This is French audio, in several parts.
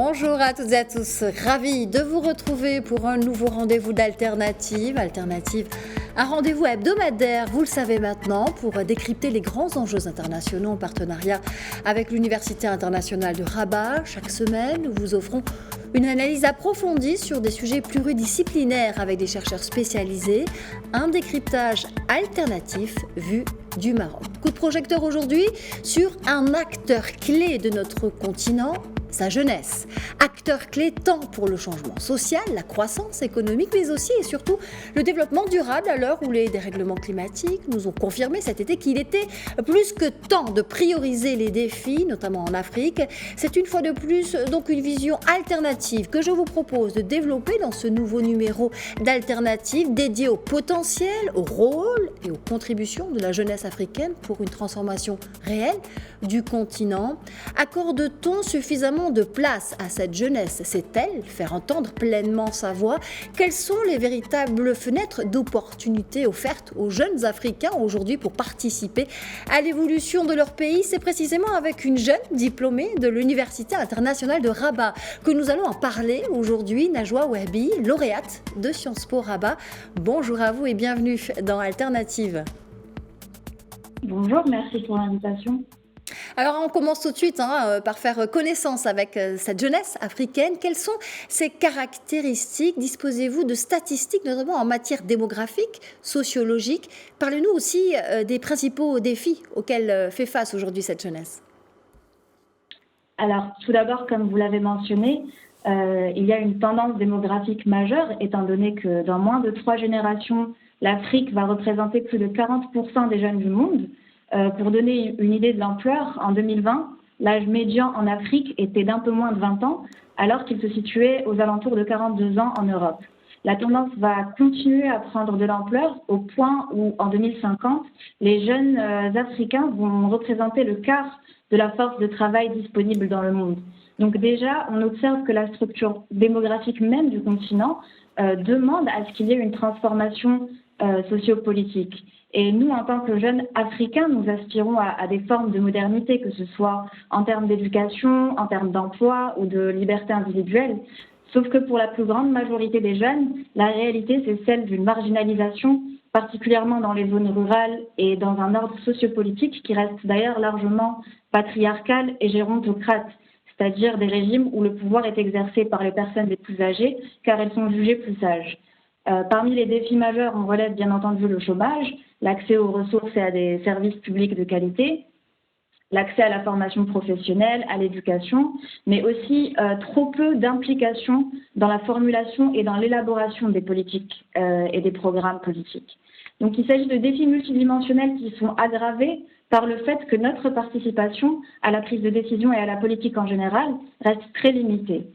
Bonjour à toutes et à tous, ravi de vous retrouver pour un nouveau rendez-vous d'Alternative. Alternative, un rendez-vous hebdomadaire, vous le savez maintenant, pour décrypter les grands enjeux internationaux en partenariat avec l'Université internationale de Rabat. Chaque semaine, nous vous offrons une analyse approfondie sur des sujets pluridisciplinaires avec des chercheurs spécialisés, un décryptage alternatif vu du Maroc. Coup de projecteur aujourd'hui sur un acteur clé de notre continent, sa jeunesse. Acteur clé tant pour le changement social, la croissance économique, mais aussi et surtout le développement durable à l'heure où les dérèglements climatiques nous ont confirmé cet été qu'il était plus que temps de prioriser les défis, notamment en Afrique. C'est une fois de plus donc une vision alternative que je vous propose de développer dans ce nouveau numéro d'Alternative dédié au potentiel, au rôle et aux contributions de la jeunesse africaine pour une transformation réelle du continent. Accorde-t-on suffisamment de place à cette jeunesse? Sait-elle faire entendre pleinement sa voix? Quelles sont les véritables fenêtres d'opportunités offertes aux jeunes Africains aujourd'hui pour participer à l'évolution de leur pays? C'est précisément avec une jeune diplômée de l'Université internationale de Rabat que nous allons en parler aujourd'hui. Najwa Ouabi, lauréate de Sciences Po Rabat. Bonjour à vous et bienvenue dans Alternative. Bonjour, merci pour l'invitation. Alors on commence tout de suite par faire connaissance avec cette jeunesse africaine. Quelles sont ses caractéristiques? Disposez-vous de statistiques, notamment en matière démographique, sociologique? Parlez-nous aussi des principaux défis auxquels fait face aujourd'hui cette jeunesse. Alors tout d'abord, comme vous l'avez mentionné, il y a une tendance démographique majeure, étant donné que dans moins de 3 générations, l'Afrique va représenter plus de 40% des jeunes du monde. Pour donner une idée de l'ampleur, en 2020, l'âge médian en Afrique était d'un peu moins de 20 ans, alors qu'il se situait aux alentours de 42 ans en Europe. La tendance va continuer à prendre de l'ampleur au point où, en 2050, les jeunes Africains vont représenter le quart de la force de travail disponible dans le monde. Donc déjà, on observe que la structure démographique même du continent demande à ce qu'il y ait une transformation sociopolitique. Et nous, en tant que jeunes Africains, nous aspirons à des formes de modernité, que ce soit en termes d'éducation, en termes d'emploi ou de liberté individuelle. Sauf que pour la plus grande majorité des jeunes, la réalité, c'est celle d'une marginalisation, particulièrement dans les zones rurales et dans un ordre sociopolitique qui reste d'ailleurs largement patriarcal et gérontocrate, c'est-à-dire des régimes où le pouvoir est exercé par les personnes les plus âgées car elles sont jugées plus sages. Parmi les défis majeurs, on relève bien entendu le chômage, l'accès aux ressources et à des services publics de qualité, l'accès à la formation professionnelle, à l'éducation, mais aussi trop peu d'implication dans la formulation et dans l'élaboration des politiques et des programmes politiques. Donc il s'agit de défis multidimensionnels qui sont aggravés par le fait que notre participation à la prise de décision et à la politique en général reste très limitée.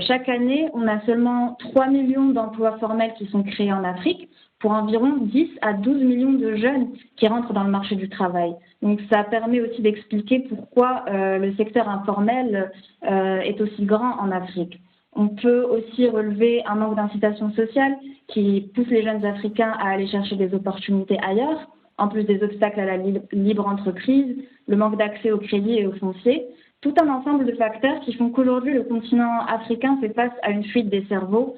Chaque année, on a seulement 3 millions d'emplois formels qui sont créés en Afrique pour environ 10 à 12 millions de jeunes qui rentrent dans le marché du travail. Donc ça permet aussi d'expliquer pourquoi le secteur informel est aussi grand en Afrique. On peut aussi relever un manque d'incitation sociale qui pousse les jeunes Africains à aller chercher des opportunités ailleurs, en plus des obstacles à la libre entreprise, le manque d'accès au crédit et au foncier. Tout un ensemble de facteurs qui font qu'aujourd'hui, le continent africain fait face à une fuite des cerveaux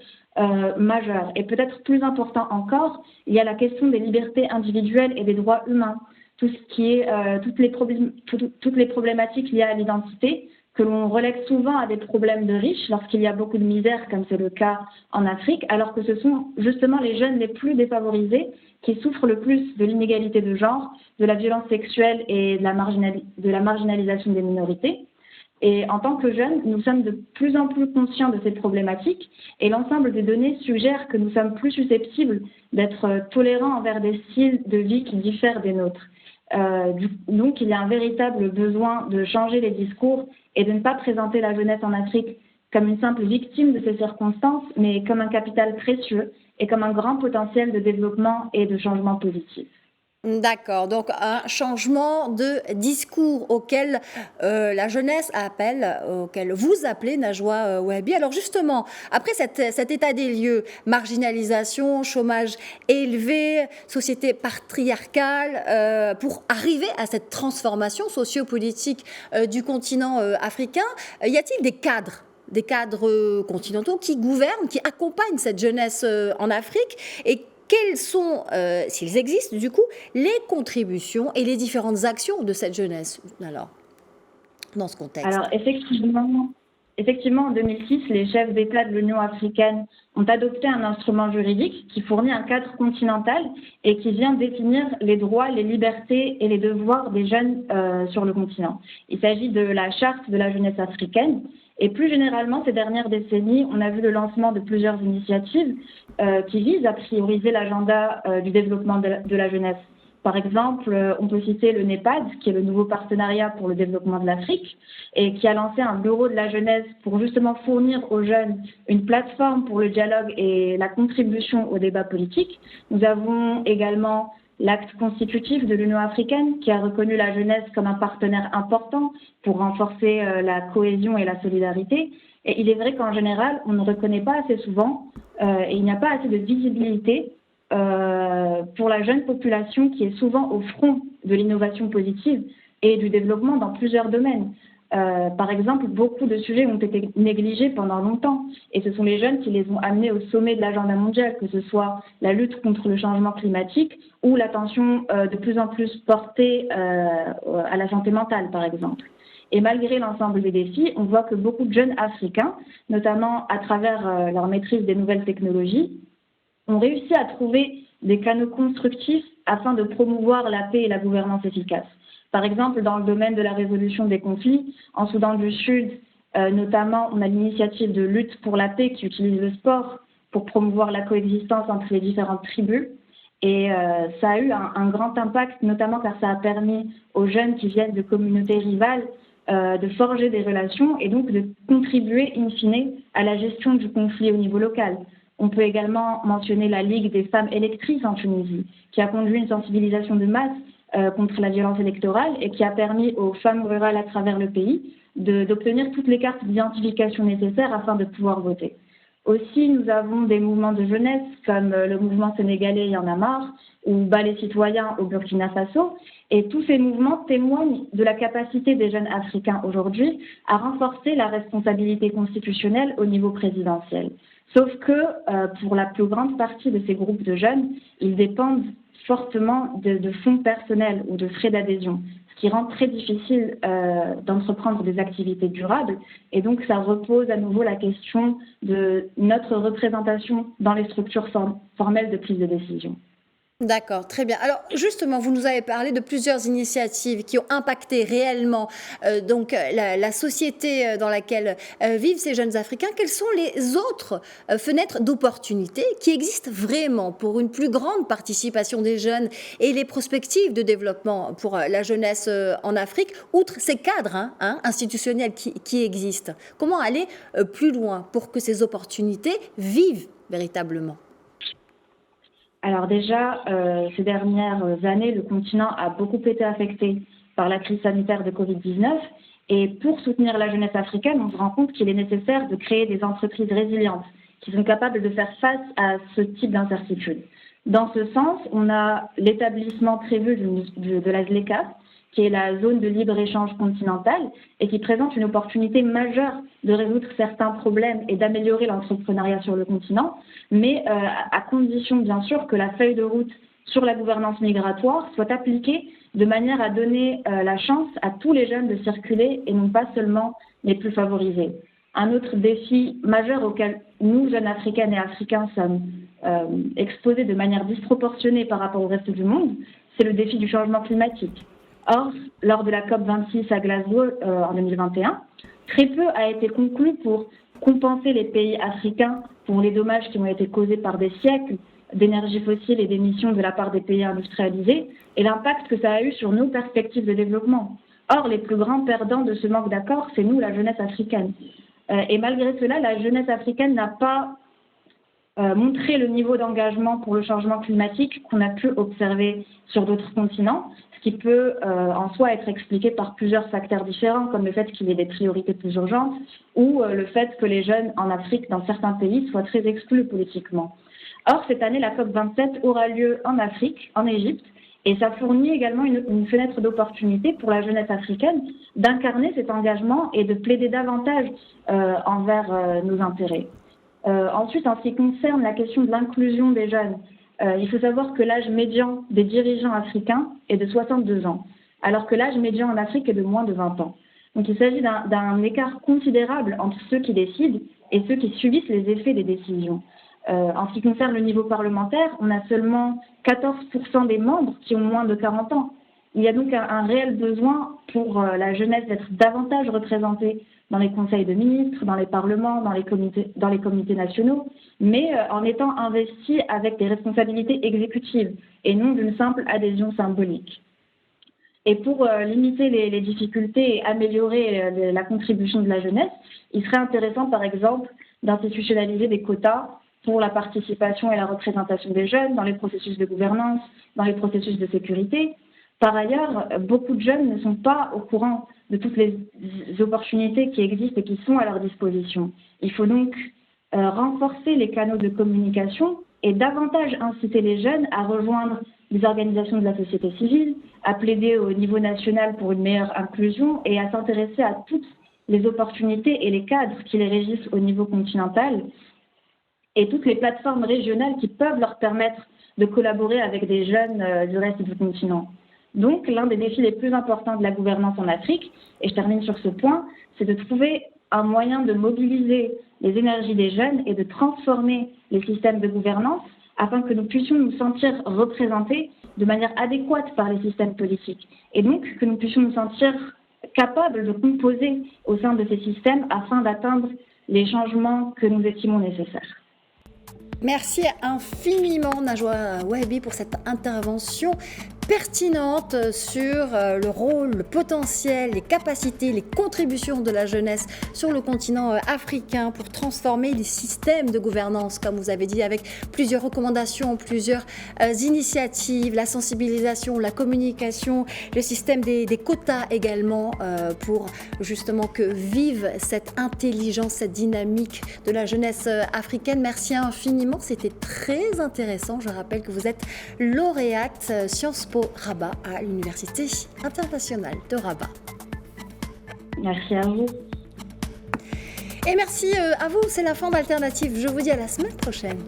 majeure. Et peut-être plus important encore, il y a la question des libertés individuelles et des droits humains. Tout ce qui est, toutes les problématiques liées à l'identité, que l'on relègue souvent à des problèmes de riches lorsqu'il y a beaucoup de misère, comme c'est le cas en Afrique, alors que ce sont justement les jeunes les plus défavorisés qui souffrent le plus de l'inégalité de genre, de la violence sexuelle et de la marginalisation des minorités. Et en tant que jeunes, nous sommes de plus en plus conscients de ces problématiques et l'ensemble des données suggère que nous sommes plus susceptibles d'être tolérants envers des styles de vie qui diffèrent des nôtres. Donc, il y a un véritable besoin de changer les discours et de ne pas présenter la jeunesse en Afrique comme une simple victime de ces circonstances, mais comme un capital précieux et comme un grand potentiel de développement et de changement positif. D'accord, donc un changement de discours auquel la jeunesse appelle, auquel vous appelez Najwa Ouabi. Alors justement, après cet état des lieux, marginalisation, chômage élevé, société patriarcale, pour arriver à cette transformation sociopolitique du continent africain, y a-t-il des cadres des cadres continentaux qui gouvernent, qui accompagnent cette jeunesse en Afrique, et quelles sont, s'ils existent du coup, les contributions et les différentes actions de cette jeunesse, alors, dans ce contexte? Alors, effectivement, en 2006, les chefs d'État de l'Union africaine ont adopté un instrument juridique qui fournit un cadre continental et qui vient définir les droits, les libertés et les devoirs des jeunes sur le continent. Il s'agit de la charte de la jeunesse africaine. Et plus généralement, ces dernières décennies, on a vu le lancement de plusieurs initiatives qui visent à prioriser l'agenda du développement de la jeunesse. Par exemple, on peut citer le NEPAD, qui est le nouveau partenariat pour le développement de l'Afrique, et qui a lancé un bureau de la jeunesse pour justement fournir aux jeunes une plateforme pour le dialogue et la contribution au débat politique. Nous avons également l'acte constitutif de l'Union africaine, qui a reconnu la jeunesse comme un partenaire important pour renforcer la cohésion et la solidarité. Et il est vrai qu'en général, on ne reconnaît pas assez souvent et il n'y a pas assez de visibilité pour la jeune population qui est souvent au front de l'innovation positive et du développement dans plusieurs domaines. Par exemple, beaucoup de sujets ont été négligés pendant longtemps et ce sont les jeunes qui les ont amenés au sommet de l'agenda mondial, que ce soit la lutte contre le changement climatique ou l'attention de plus en plus portée à la santé mentale, par exemple. Et malgré l'ensemble des défis, on voit que beaucoup de jeunes Africains, notamment à travers leur maîtrise des nouvelles technologies, ont réussi à trouver des canaux constructifs afin de promouvoir la paix et la gouvernance efficace. Par exemple, dans le domaine de la résolution des conflits, en Soudan du Sud, notamment, on a l'initiative de lutte pour la paix qui utilise le sport pour promouvoir la coexistence entre les différentes tribus. Et ça a eu un grand impact, notamment car ça a permis aux jeunes qui viennent de communautés rivales de forger des relations et donc de contribuer in fine à la gestion du conflit au niveau local. On peut également mentionner la Ligue des femmes électrices en Tunisie, qui a conduit une sensibilisation de masse contre la violence électorale et qui a permis aux femmes rurales à travers le pays d'obtenir toutes les cartes d'identification nécessaires afin de pouvoir voter. Aussi, nous avons des mouvements de jeunesse comme le mouvement sénégalais Y en a marre ou Bas les citoyens au Burkina Faso. Et tous ces mouvements témoignent de la capacité des jeunes africains aujourd'hui à renforcer la responsabilité constitutionnelle au niveau présidentiel. Sauf que pour la plus grande partie de ces groupes de jeunes, ils dépendent fortement de fonds personnels ou de frais d'adhésion, ce qui rend très difficile d'entreprendre des activités durables. Et donc, ça repose à nouveau la question de notre représentation dans les structures formelles de prise de décision. D'accord, très bien. Alors justement, vous nous avez parlé de plusieurs initiatives qui ont impacté réellement la société dans laquelle vivent ces jeunes Africains. Quelles sont les autres fenêtres d'opportunité qui existent vraiment pour une plus grande participation des jeunes et les perspectives de développement pour la jeunesse en Afrique, outre ces cadres institutionnels qui existent? Comment aller plus loin pour que ces opportunités vivent véritablement? Alors déjà, ces dernières années, le continent a beaucoup été affecté par la crise sanitaire de Covid-19. Et pour soutenir la jeunesse africaine, on se rend compte qu'il est nécessaire de créer des entreprises résilientes qui sont capables de faire face à ce type d'incertitude. Dans ce sens, on a l'établissement prévu de la ZLECA, qui est la zone de libre-échange continentale et qui présente une opportunité majeure de résoudre certains problèmes et d'améliorer l'entrepreneuriat sur le continent, mais à condition bien sûr que la feuille de route sur la gouvernance migratoire soit appliquée de manière à donner la chance à tous les jeunes de circuler et non pas seulement les plus favorisés. Un autre défi majeur auquel nous, jeunes Africaines et Africains, sommes exposés de manière disproportionnée par rapport au reste du monde, c'est le défi du changement climatique. Or, lors de la COP26 à Glasgow en 2021, très peu a été conclu pour compenser les pays africains pour les dommages qui ont été causés par des siècles d'énergie fossile et d'émissions de la part des pays industrialisés et l'impact que ça a eu sur nos perspectives de développement. Or, les plus grands perdants de ce manque d'accord, c'est nous, la jeunesse africaine. Et malgré cela, la jeunesse africaine n'a pas montré le niveau d'engagement pour le changement climatique qu'on a pu observer sur d'autres continents, ce qui peut en soi être expliqué par plusieurs facteurs différents, comme le fait qu'il y ait des priorités plus urgentes ou le fait que les jeunes en Afrique, dans certains pays, soient très exclus politiquement. Or, cette année, la COP27 aura lieu en Afrique, en Égypte, Et ça fournit également une fenêtre d'opportunité pour la jeunesse africaine d'incarner cet engagement et de plaider davantage envers nos intérêts. Ensuite, en ce qui concerne la question de l'inclusion des jeunes, il faut savoir que l'âge médian des dirigeants africains est de 62 ans, alors que l'âge médian en Afrique est de moins de 20 ans. Donc il s'agit d'un écart considérable entre ceux qui décident et ceux qui subissent les effets des décisions. En ce qui concerne le niveau parlementaire, on a seulement 14% des membres qui ont moins de 40 ans. Il y a donc un réel besoin pour la jeunesse d'être davantage représentée dans les conseils de ministres, dans les parlements, dans les comités nationaux, mais en étant investie avec des responsabilités exécutives et non d'une simple adhésion symbolique. Et pour limiter les difficultés et améliorer la contribution de la jeunesse, il serait intéressant, par exemple, d'institutionnaliser des quotas pour la participation et la représentation des jeunes dans les processus de gouvernance, dans les processus de sécurité. Par ailleurs, beaucoup de jeunes ne sont pas au courant de toutes les opportunités qui existent et qui sont à leur disposition. Il faut donc renforcer les canaux de communication et davantage inciter les jeunes à rejoindre les organisations de la société civile, à plaider au niveau national pour une meilleure inclusion et à s'intéresser à toutes les opportunités et les cadres qui les régissent au niveau continental et toutes les plateformes régionales qui peuvent leur permettre de collaborer avec des jeunes du reste du continent. Donc, l'un des défis les plus importants de la gouvernance en Afrique, et je termine sur ce point, c'est de trouver un moyen de mobiliser les énergies des jeunes et de transformer les systèmes de gouvernance afin que nous puissions nous sentir représentés de manière adéquate par les systèmes politiques. Et donc, que nous puissions nous sentir capables de composer au sein de ces systèmes afin d'atteindre les changements que nous estimons nécessaires. Merci infiniment Najwa Wahebi pour cette intervention pertinente sur le rôle, le potentiel, les capacités, les contributions de la jeunesse sur le continent africain pour transformer les systèmes de gouvernance, comme vous avez dit, avec plusieurs recommandations, plusieurs initiatives, la sensibilisation, la communication, le système des quotas également pour justement que vive cette intelligence, cette dynamique de la jeunesse africaine. Merci infiniment, c'était très intéressant. Je rappelle que vous êtes lauréate Sciences Po Rabat à l'Université internationale de Rabat. Merci à vous. Et merci à vous, c'est la fin d'Alternative. Je vous dis à la semaine prochaine.